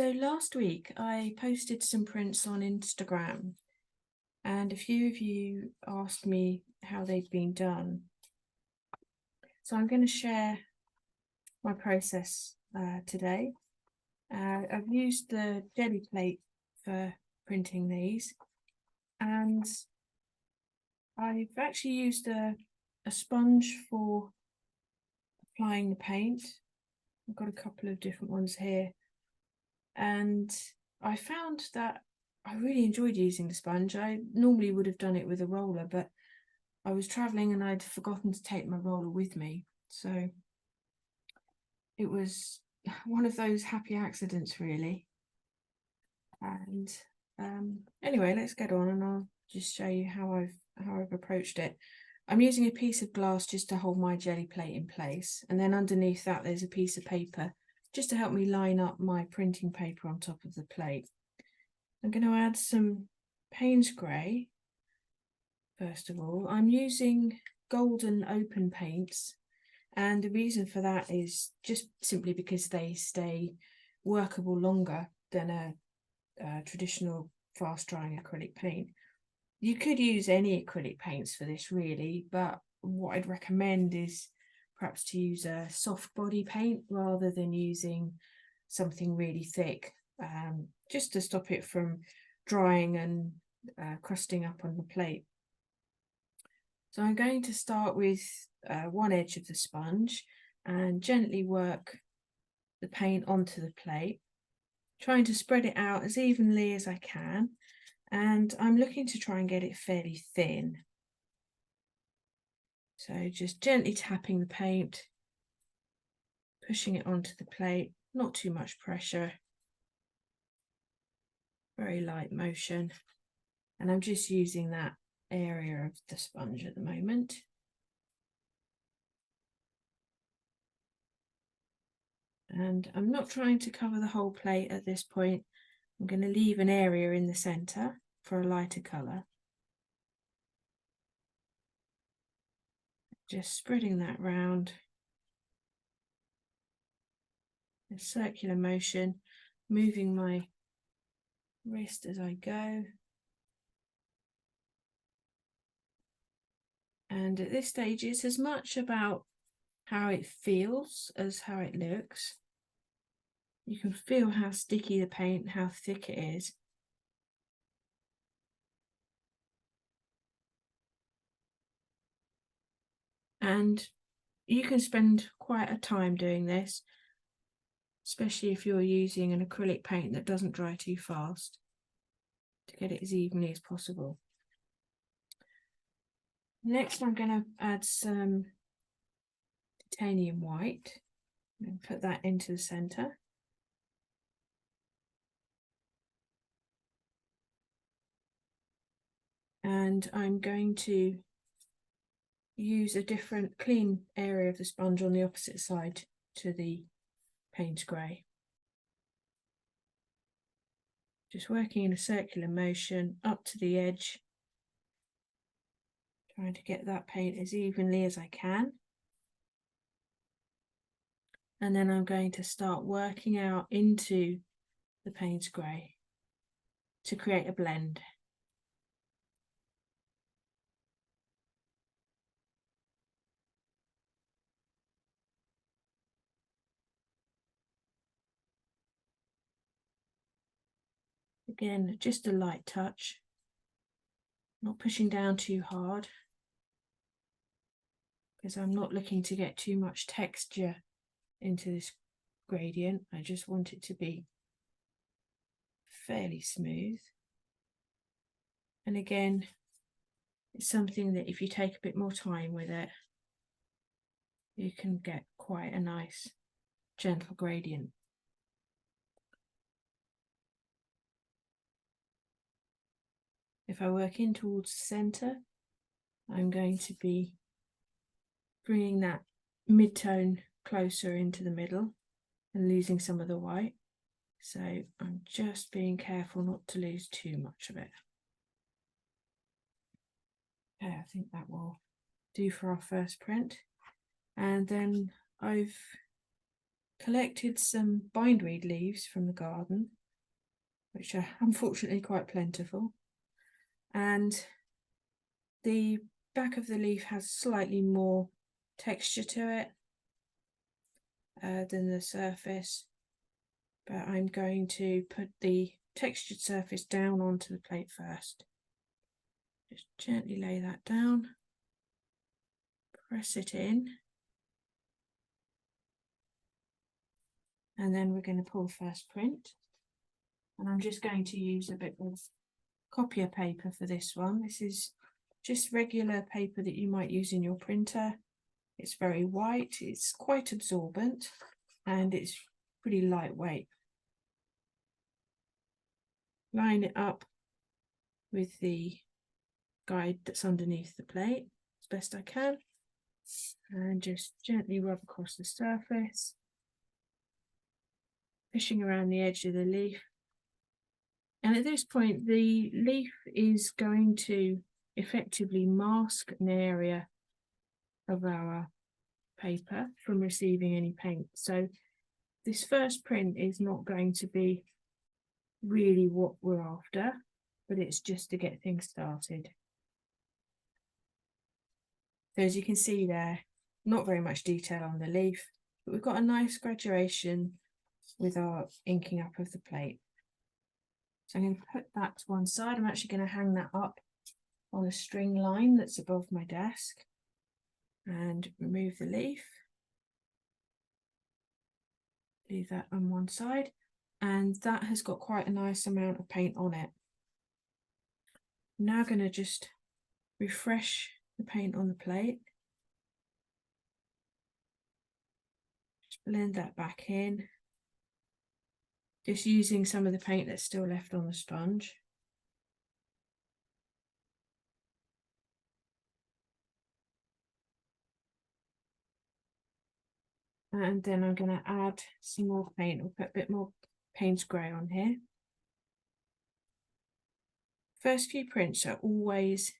So last week I posted some prints on Instagram and a few of you asked me how they'd been done. So I'm going to share my process today. I've used the Gelli Plate for printing these, and I've actually used a sponge for applying the paint. I've got a couple of different ones here, and I found that I really enjoyed using the sponge. I normally would have done it with a roller, but I was traveling and I'd forgotten to take my roller with me. So it was one of those happy accidents, really. And anyway, let's get on and I'll just show you how I've approached it. I'm using a piece of glass just to hold my Gelli plate in place, and then underneath that there's a piece of paper just to help me line up my printing paper on top of the plate. I'm going to add some Payne's grey. First of all, I'm using golden open paints, and the reason for that is just simply because they stay workable longer than a traditional fast drying acrylic paint. You could use any acrylic paints for this really, but what I'd recommend is perhaps to use a soft body paint rather than using something really thick, just to stop it from drying and crusting up on the plate. So I'm going to start with one edge of the sponge and gently work the paint onto the plate, trying to spread it out as evenly as I can, and I'm looking to try and get it fairly thin. So just gently tapping the paint, pushing it onto the plate, not too much pressure, very light motion, and I'm just using that area of the sponge at the moment. And I'm not trying to cover the whole plate at this point. I'm going to leave an area in the centre for a lighter colour. Just spreading that round. A circular motion, moving my wrist as I go. And at this stage, it's as much about how it feels as how it looks. You can feel how sticky the paint, how thick it is. And you can spend quite a time doing this, especially if you're using an acrylic paint that doesn't dry too fast, to get it as evenly as possible. Next, I'm going to add some titanium white and put that into the centre. And I'm going to use a different clean area of the sponge on the opposite side to the Payne's grey. Just working in a circular motion up to the edge, trying to get that paint as evenly as I can. And then I'm going to start working out into the Payne's grey to create a blend. Again, just a light touch, not pushing down too hard, because I'm not looking to get too much texture into this gradient. I just want it to be fairly smooth. And again, it's something that if you take a bit more time with it, you can get quite a nice gentle gradient. If I work in towards the centre, I'm going to be bringing that mid-tone closer into the middle and losing some of the white. So I'm just being careful not to lose too much of it. Okay, I think that will do for our first print. And then I've collected some bindweed leaves from the garden, which are unfortunately quite plentiful, and the back of the leaf has slightly more texture to it than the surface, but I'm going to put the textured surface down onto the plate first. Just gently lay that down, press it in, and then we're going to pull first print. And I'm just going to use a bit of copier paper for this one. This is just regular paper that you might use in your printer. It's very white, it's quite absorbent, and it's pretty lightweight. Line it up with the guide that's underneath the plate as best I can, and just gently rub across the surface, pushing around the edge of the leaf. And at this point, the leaf is going to effectively mask an area of our paper from receiving any paint. So this first print is not going to be really what we're after, but it's just to get things started. So as you can see there, not very much detail on the leaf, but we've got a nice graduation with our inking up of the plate. So I'm going to put that to one side. I'm actually going to hang that up on a string line that's above my desk and remove the leaf. Leave that on one side, and that has got quite a nice amount of paint on it. I'm now going to just refresh the paint on the plate. Just blend that back in. Just using some of the paint that's still left on the sponge. And then I'm going to add some more paint. I'll put a bit more Payne's Grey on here. First few prints are always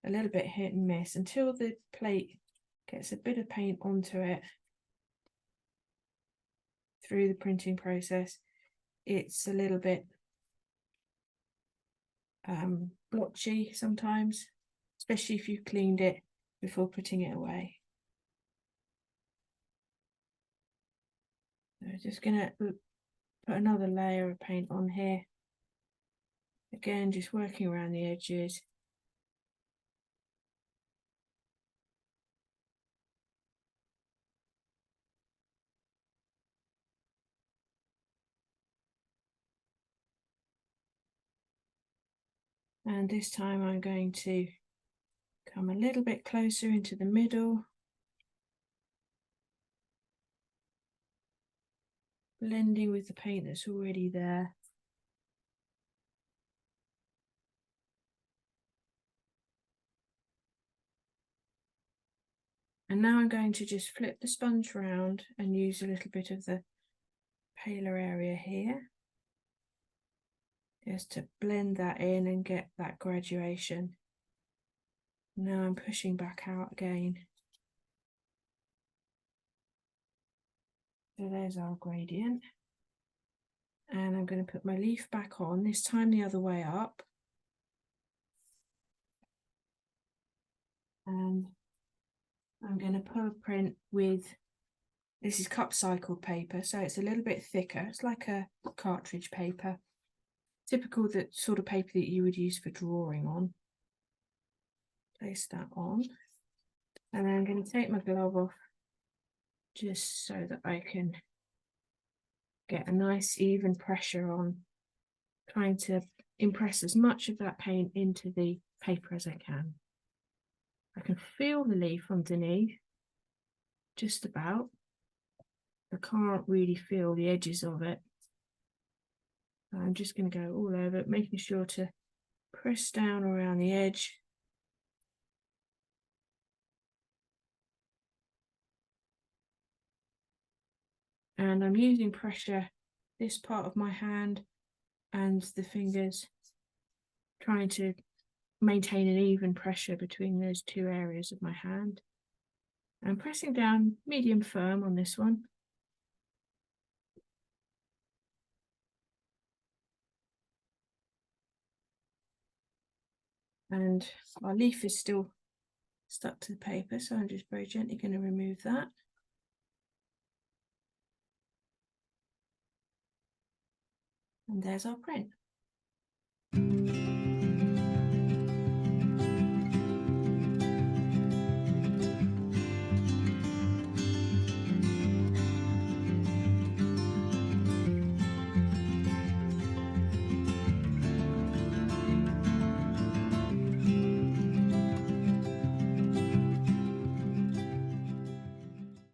a little bit hit and miss until the plate gets a bit of paint onto it through the printing process. It's a little bit blotchy sometimes, especially if you've cleaned it before putting it away. So just going to put another layer of paint on here. Again, just working around the edges. And this time I'm going to come a little bit closer into the middle, blending with the paint that's already there. And now I'm going to just flip the sponge around and use a little bit of the paler area here, just to blend that in and get that graduation. Now I'm pushing back out again. So there's our gradient. And I'm going to put my leaf back on, this time the other way up. And I'm going to pull a print with, this is cup cycled paper, so it's a little bit thicker. It's like a cartridge paper. Typical that sort of paper that you would use for drawing on. Place that on. And then I'm going to take my glove off just so that I can get a nice even pressure on, trying to impress as much of that paint into the paper as I can. I can feel the leaf underneath, just about. I can't really feel the edges of it. I'm just going to go all over it, making sure to press down around the edge. And I'm using pressure, this part of my hand and the fingers, trying to maintain an even pressure between those two areas of my hand. I'm pressing down medium firm on this one. And our leaf is still stuck to the paper, so I'm just very gently going to remove that. And there's our print.